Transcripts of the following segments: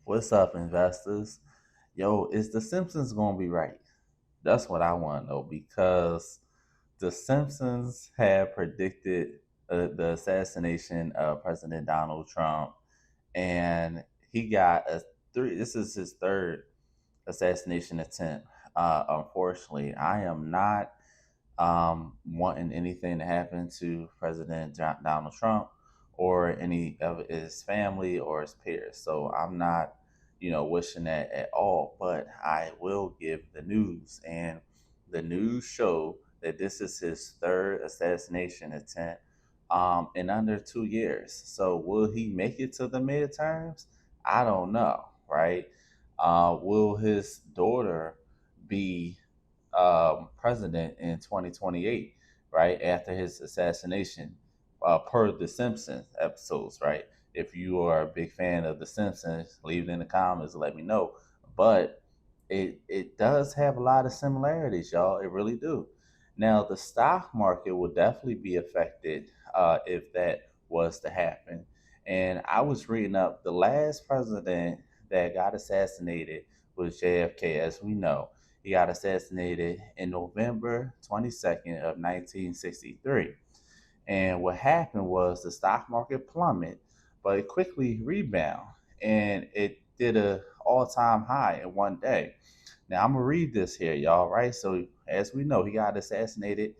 What's up, investors? Yo, is The Simpsons gonna be right? That's what I want to know because The Simpsons had predicted the assassination of President Donald Trump, and he got a three. This is his third assassination attempt. Unfortunately, I am not wanting anything to happen to President Donald Trump or any of his family or his peers. So I'm not, wishing that at all. But I will give the news, and the news show that this is his third assassination attempt in under 2 years. So will he make it to the midterms? I don't know, right? Will his daughter be president in 2028, right after his assassination, per the Simpsons episodes, right? If you are a big fan of the Simpsons, leave it in the comments. Let me know. But it does have a lot of similarities, y'all. It really do. Now the stock market will definitely be affected if that was to happen. And I was reading up the last president that got assassinated was JFK, as we know. He got assassinated in November 22nd of 1963. And what happened was the stock market plummeted, but it quickly rebounded and it did a all-time high in one day. Now I'm gonna read this here, y'all, right? So as we know, he got assassinated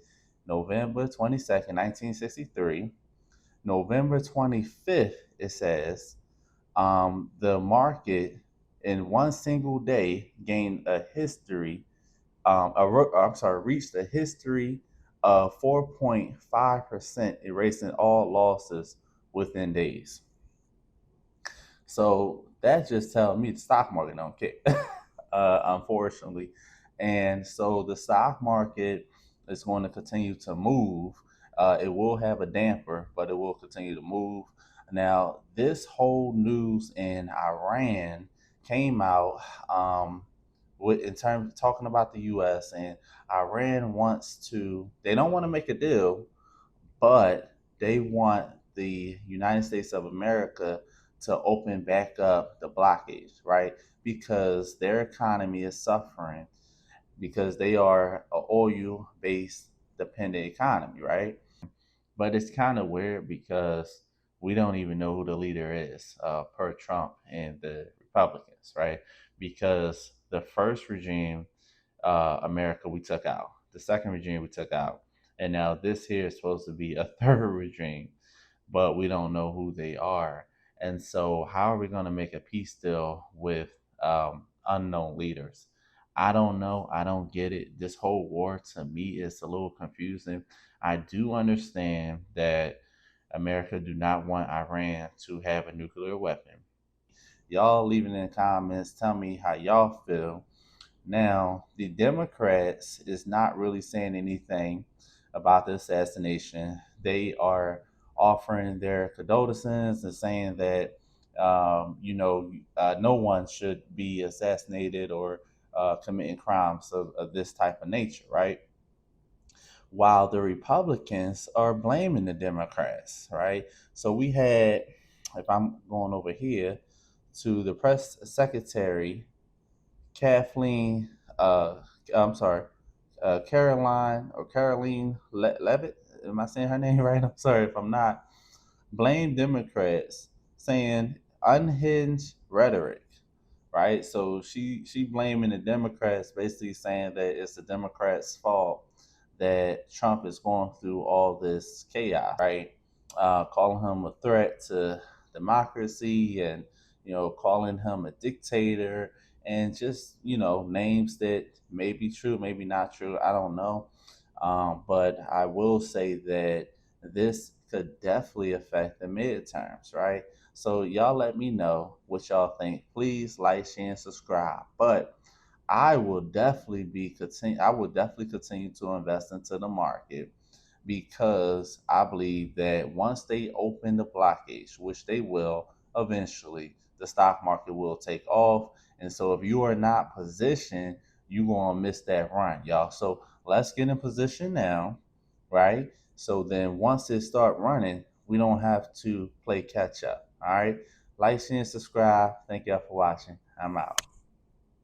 November 22nd, 1963. November 25th, it says, the market in one single day gained a history, I'm sorry, reached a history of 4.5%, erasing all losses within days. So that just tells me the stock market don't care, unfortunately. And so the stock market is going to continue to move. It will have a damper, but it will continue to move. Now, this whole news in Iran came out in terms of talking about the U.S. and Iran wants to. They don't want to make a deal, but they want the United States of America to open back up the blockage, right? Because their economy is suffering because they are an oil based dependent economy, right? But it's kind of weird because we don't even know who the leader is, per Trump and the Republicans, right? Because the first regime, America, we took out. The second regime we took out, and now this here is supposed to be a third regime, but we don't know who they are. And so, how are we going to make a peace deal with unknown leaders? I don't know. I don't get it. This whole war to me is a little confusing. I do understand that America do not want Iran to have a nuclear weapon. Y'all leave it in the comments. Tell me how y'all feel. Now, the Democrats is not really saying anything about the assassination. They are offering their condolences and saying that no one should be assassinated or committing crimes of this type of nature, right? While the Republicans are blaming the Democrats, right? So we had, if I'm going over here to the press secretary, Kathleen, I'm sorry, Caroline Levitt. Am I saying her name right? I'm sorry if I'm not. Blame Democrats, saying unhinged rhetoric, right? So she blaming the Democrats, basically saying that it's the Democrats' fault that Trump is going through all this chaos, right? Calling him a threat to democracy and calling him a dictator and just names that may be true, maybe not true. I don't know, but I will say that this could definitely affect the midterms, right? So y'all let me know what y'all think. Please like, share, and subscribe. But I will definitely be continue. I will definitely continue to invest into the market because I believe that once they open the blockage, which they will eventually, the stock market will take off. And so if you are not positioned, you're gonna miss that run, y'all. So let's get in position now, right? So then once it start running, we don't have to play catch up. All right. Like, share, and subscribe. Thank y'all for watching. I'm out.